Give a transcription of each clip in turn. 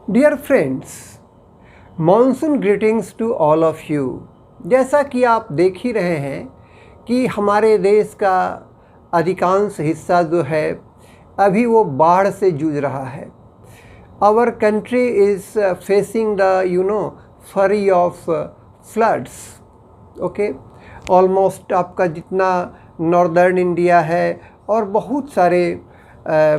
Dear friends, monsoon greetings to all of you. जैसा कि आप देख ही रहे हैं कि हमारे देश का अधिकांश हिस्सा जो है अभी वो बाढ़ से जूझ रहा है। Our country is facing the fury of floods. Okay, almost आपका जितना नॉर्दर्न इंडिया है और बहुत सारे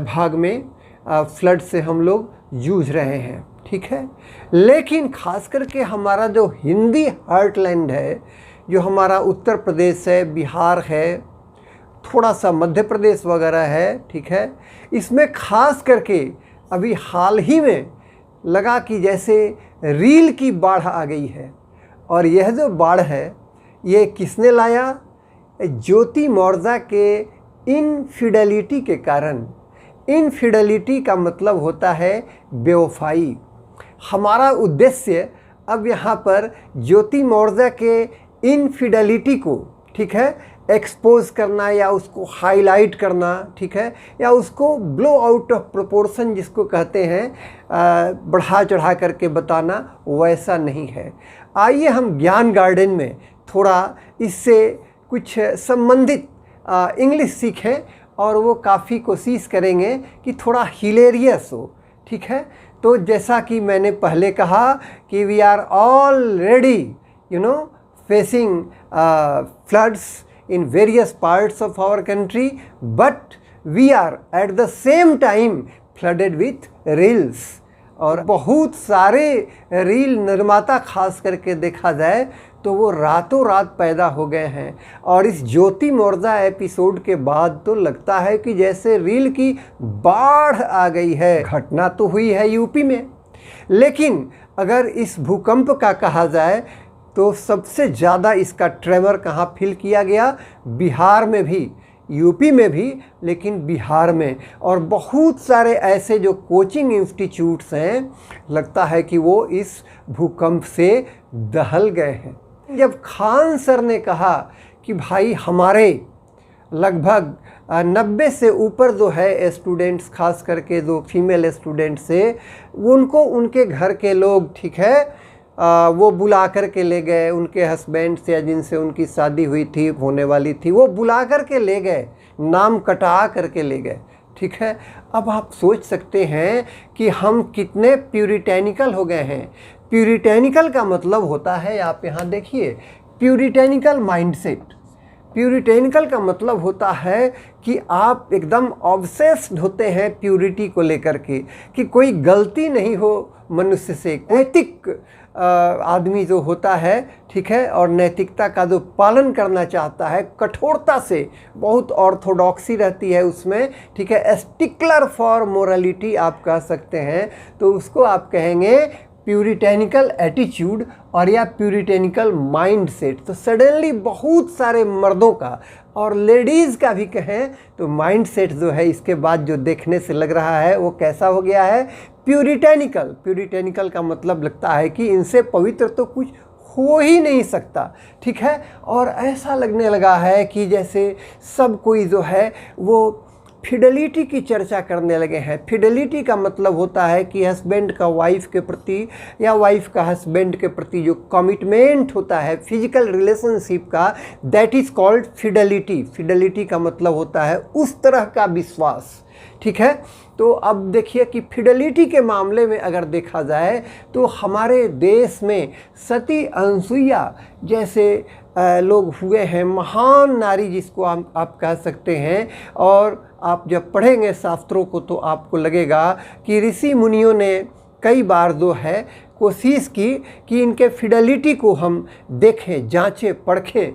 भाग में फ्लड से हम लोग जूझ रहे हैं, ठीक है। लेकिन ख़ास करके हमारा जो हिंदी हार्टलैंड है, जो हमारा उत्तर प्रदेश है, बिहार है, थोड़ा सा मध्य प्रदेश वगैरह है, ठीक है, इसमें ख़ास करके अभी हाल ही में लगा कि जैसे रील की बाढ़ आ गई है। और यह जो बाढ़ है ये किसने लाया? ज्योति मौर्जा के इनफिडेलिटी के कारण। इनफिडेलिटी का मतलब होता है बेवफाई। हमारा उद्देश्य अब यहाँ पर ज्योति मौर्जा के इनफिडेलिटी को, ठीक है, एक्सपोज करना या उसको हाईलाइट करना, ठीक है, या उसको ब्लो आउट ऑफ प्रोपोर्शन जिसको कहते हैं, बढ़ा चढ़ा करके बताना, वैसा नहीं है। आइए हम ज्ञान गार्डन में थोड़ा इससे कुछ संबंधित इंग्लिश सीखें और वो काफ़ी कोशिश करेंगे कि थोड़ा हिलेरियस हो, ठीक है। तो जैसा कि मैंने पहले कहा कि we are already facing floods in various parts of our country, but we are at the same time flooded with reels। और बहुत सारे रील निर्माता खास करके देखा जाए तो वो रातों रात पैदा हो गए हैं। और इस ज्योति मौर्जा एपिसोड के बाद तो लगता है कि जैसे रील की बाढ़ आ गई है। घटना तो हुई है यूपी में, लेकिन अगर इस भूकंप का कहा जाए तो सबसे ज़्यादा इसका ट्रेमर कहाँ फील किया गया? बिहार में भी, यूपी में भी, लेकिन बिहार में। और बहुत सारे ऐसे जो कोचिंग इंस्टीट्यूट्स हैं, लगता है कि वो इस भूकंप से दहल गए हैं। जब खान सर ने कहा कि भाई हमारे लगभग 90 से ऊपर जो है स्टूडेंट्स, खास करके जो फीमेल स्टूडेंट्स है, उनको उनके घर के लोग, ठीक है, वो बुला कर के ले गए। उनके हस्बैंड से या जिनसे उनकी शादी हुई थी, होने वाली थी, वो बुला कर के ले गए, नाम कटा करके ले गए, ठीक है। अब आप सोच सकते हैं कि हम कितने प्यूरिटेनिकल हो गए हैं। प्यूरिटेनिकल का मतलब होता है, आप यहाँ देखिए, प्यूरिटेनिकल माइंडसेट। प्यूरिटेनिकल का मतलब होता है कि आप एकदम ऑब्सेस्ड होते हैं प्यूरिटी को लेकर के, कि कोई गलती नहीं हो मनुष्य से। नैतिक आदमी जो होता है, ठीक है, और नैतिकता का जो पालन करना चाहता है कठोरता से, बहुत ऑर्थोडॉक्सी रहती है उसमें, ठीक है, स्टिकलर फॉर मोरालिटी आप कह सकते हैं, तो उसको आप कहेंगे प्यूरिटेनिकल एटीट्यूड और या प्यूरिटेनिकल माइंडसेट। तो सडनली बहुत सारे मर्दों का और लेडीज़ का भी कहें तो माइंडसेट जो है इसके बाद जो देखने से लग रहा है वो कैसा हो गया है? प्यूरिटेनिकल। प्यूरिटेनिकल का मतलब लगता है कि इनसे पवित्र तो कुछ हो ही नहीं सकता, ठीक है। और ऐसा लगने लगा है कि जैसे सब कोई जो है वो फिडेलिटी की चर्चा करने लगे हैं। फिडेलिटी का मतलब होता है कि हस्बैंड का वाइफ के प्रति या वाइफ का हस्बैंड के प्रति जो कमिटमेंट होता है फिजिकल रिलेशनशिप का, that is called Fidelity. Fidelity का मतलब होता है उस तरह का विश्वास, ठीक है। तो अब देखिए कि फिडेलिटी के मामले में अगर देखा जाए तो हमारे देश में सती अनसुईया जैसे लोग हुए हैं, महान नारी जिसको आप कह सकते हैं। और आप जब पढ़ेंगे शास्त्रों को तो आपको लगेगा कि ऋषि मुनियों ने कई बार जो है कोशिश की कि इनके फिडेलिटी को हम देखें, जांचें, परखें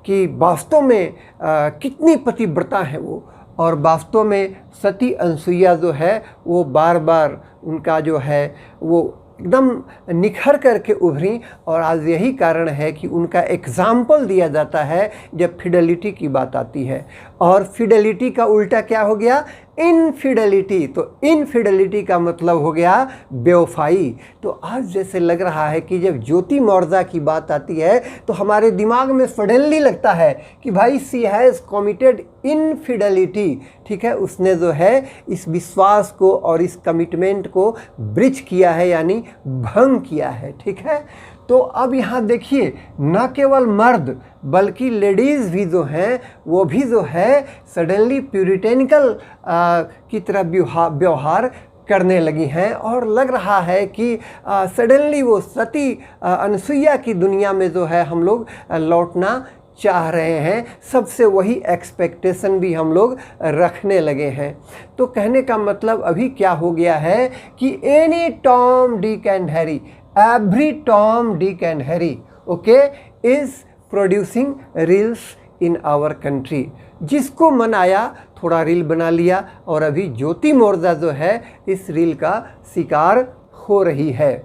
कि वास्तव में कितनी पतिव्रता है वो। और वास्तव में सती अनसुईया जो है वो बार बार उनका जो है वो एकदम निखर करके उभरी। और आज यही कारण है कि उनका एग्जाम्पल दिया जाता है जब फिडेलिटी की बात आती है। और फिडेलिटी का उल्टा क्या हो गया? इनफिडेलिटी। तो इनफिडेलिटी का मतलब हो गया बेवफाई। तो आज जैसे लग रहा है कि जब ज्योति मौर्जा की बात आती है तो हमारे दिमाग में सडनली लगता है कि भाई शी हैज़ कमिटेड इनफिडेलिटी। ठीक है, उसने जो है इस विश्वास को और इस कमिटमेंट को ब्रीच किया है, यानी भंग किया है। ठीक है, तो अब यहाँ देखिए, न केवल मर्द बल्कि लेडीज़ भी जो हैं वो भी जो है सडनली प्यूरिटेनिकल की तरह व्यवहार करने लगी हैं, और लग रहा है कि सडनली वो सती अनसुईया की दुनिया में जो है हम लोग लौटना चाह रहे हैं। सबसे वही एक्सपेक्टेशन भी हम लोग रखने लगे हैं। तो कहने का मतलब अभी क्या हो गया है कि any Tom Dick and Harry, every Tom Dick and Harry, okay, is producing reels in our country. जिसको मन आया थोड़ा रील बना लिया, और अभी ज्योति मौर्जा जो है इस रील का शिकार हो रही है।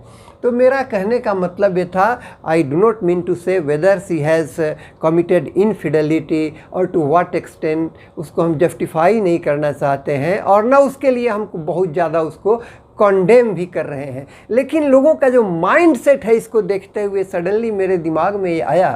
तो मेरा कहने का मतलब ये था, I do not mean to say whether C has committed infidelity और टू व्हाट एक्सटेंट, उसको हम जस्टिफाई नहीं करना चाहते हैं, और ना उसके लिए हमको बहुत ज़्यादा उसको कॉन्डेम भी कर रहे हैं। लेकिन लोगों का जो माइंड सेट है, इसको देखते हुए सडनली मेरे दिमाग में ये आया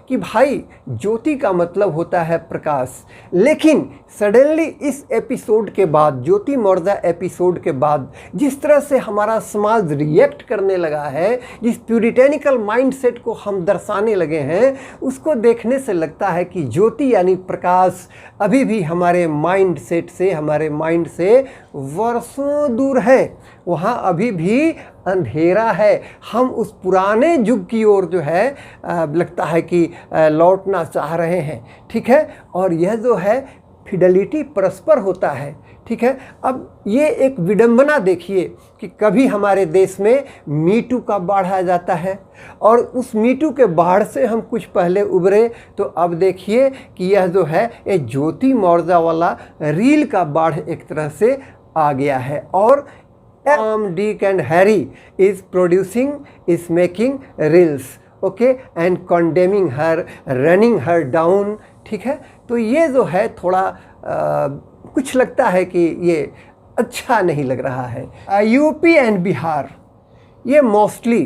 कि भाई ज्योति का मतलब होता है प्रकाश। लेकिन सडनली इस एपिसोड के बाद, ज्योति मौर्जा एपिसोड के बाद, जिस तरह से हमारा समाज रिएक्ट करने लगा है, जिस प्यूरिटेनिकल माइंड सेट को हम दर्शाने लगे हैं, उसको देखने से लगता है कि ज्योति यानी प्रकाश अभी भी हमारे माइंड सेट से, हमारे माइंड से वर्षों दूर है। वहाँ अभी भी अंधेरा है। हम उस पुराने युग की ओर जो है लगता है कि लौटना चाह रहे हैं। ठीक है, और यह जो है फिडेलिटी परस्पर होता है। ठीक है, अब ये एक विडंबना देखिए कि कभी हमारे देश में मीटू का बाढ़ आ जाता है, और उस मीटू के बाढ़ से हम कुछ पहले उभरे, तो अब देखिए कि यह जो है ये ज्योति मौर्जा वाला रील का बाढ़ एक तरह से आ गया है। और Tom, Dick and Harry is producing, is making reels, okay, and condemning her, running her down. ठीक है, तो ये जो है थोड़ा कुछ लगता है कि ये अच्छा नहीं लग रहा है। यूपी एंड बिहार, ये mostly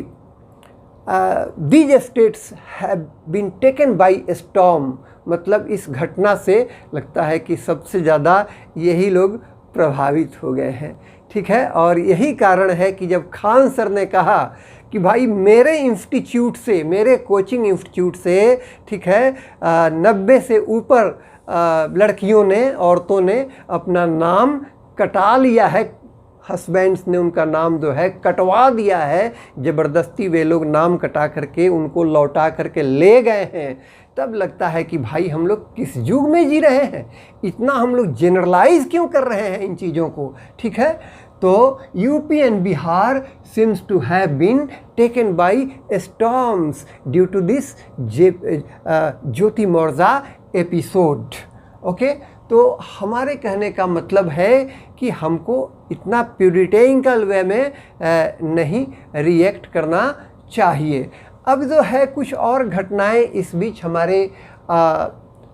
these states have been taken by storm. मतलब इस घटना से लगता है कि सबसे ज़्यादा यही लोग प्रभावित हो गए हैं। ठीक है, और यही कारण है कि जब खान सर ने कहा कि भाई मेरे इंस्टीट्यूट से, मेरे कोचिंग इंस्टीट्यूट से, ठीक है, 90 से ऊपर लड़कियों ने, औरतों ने अपना नाम कटा लिया है, हस्बैंड्स ने उनका नाम जो है कटवा दिया है, ज़बरदस्ती वे लोग नाम कटा करके उनको लौटा करके ले गए हैं, तब लगता है कि भाई हम लोग किस युग में जी रहे हैं, इतना हम लोग जनरलाइज क्यों कर रहे हैं इन चीज़ों को। ठीक है, तो UP and Bihar seems to have been taken by storms due to this Jyoti Maurya episode. Okay, तो हमारे कहने का मतलब है कि हमको इतना प्यूरिटेनिकल वे में नहीं रिएक्ट करना चाहिए। अब जो है कुछ और घटनाएं इस बीच हमारे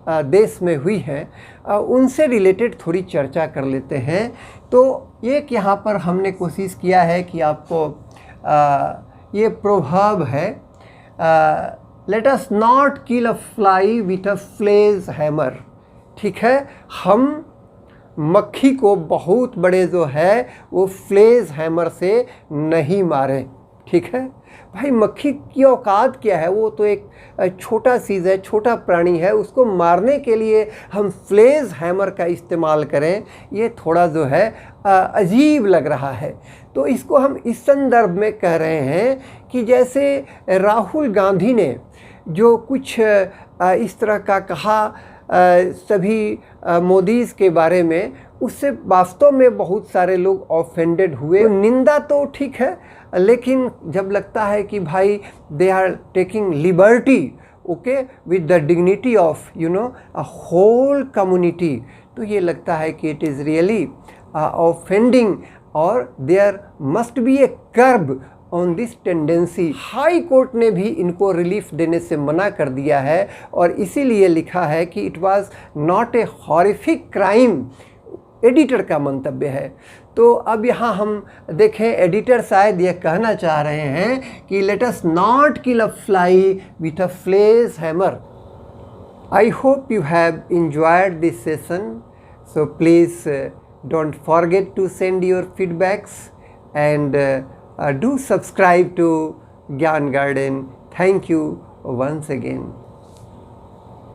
देश में हुई हैं, उनसे रिलेटेड थोड़ी चर्चा कर लेते हैं। तो एक यहाँ पर हमने कोशिश किया है कि आपको ये प्रोवर्ब है, let us not kill a fly with a sledge hammer. ठीक है, हम मक्खी को बहुत बड़े जो है वो फ्लेज हैमर से नहीं मारें। ठीक है भाई, मक्खी की औकात क्या है, वो तो एक छोटा चीज़ है, छोटा प्राणी है, उसको मारने के लिए हम फ्लेज हैमर का इस्तेमाल करें, ये थोड़ा जो है अजीब लग रहा है। तो इसको हम इस संदर्भ में कह रहे हैं कि जैसे राहुल गांधी ने जो कुछ इस तरह का कहा सभी मोदीज़ के बारे में, उससे वास्तव में बहुत सारे लोग ऑफेंडेड हुए। निंदा तो ठीक है, लेकिन जब लगता है कि भाई they are taking liberty, okay, with the dignity of a whole community, तो ये लगता है कि इट इज़ रियली ऑफेंडिंग, और there must be a curb on this tendency. High court ने भी इनको रिलीफ देने से मना कर दिया है और इसीलिए लिखा है कि it was not a horrific crime, editor का मंतव्य है। तो अब यहाँ हम देखें, एडिटर शायद यह कहना चाह रहे हैं कि let us not kill a fly with a sledge hammer. I hope you have enjoyed this session. So please don't forget to send your feedbacks and do subscribe to Gyan Garden. Thank you once again.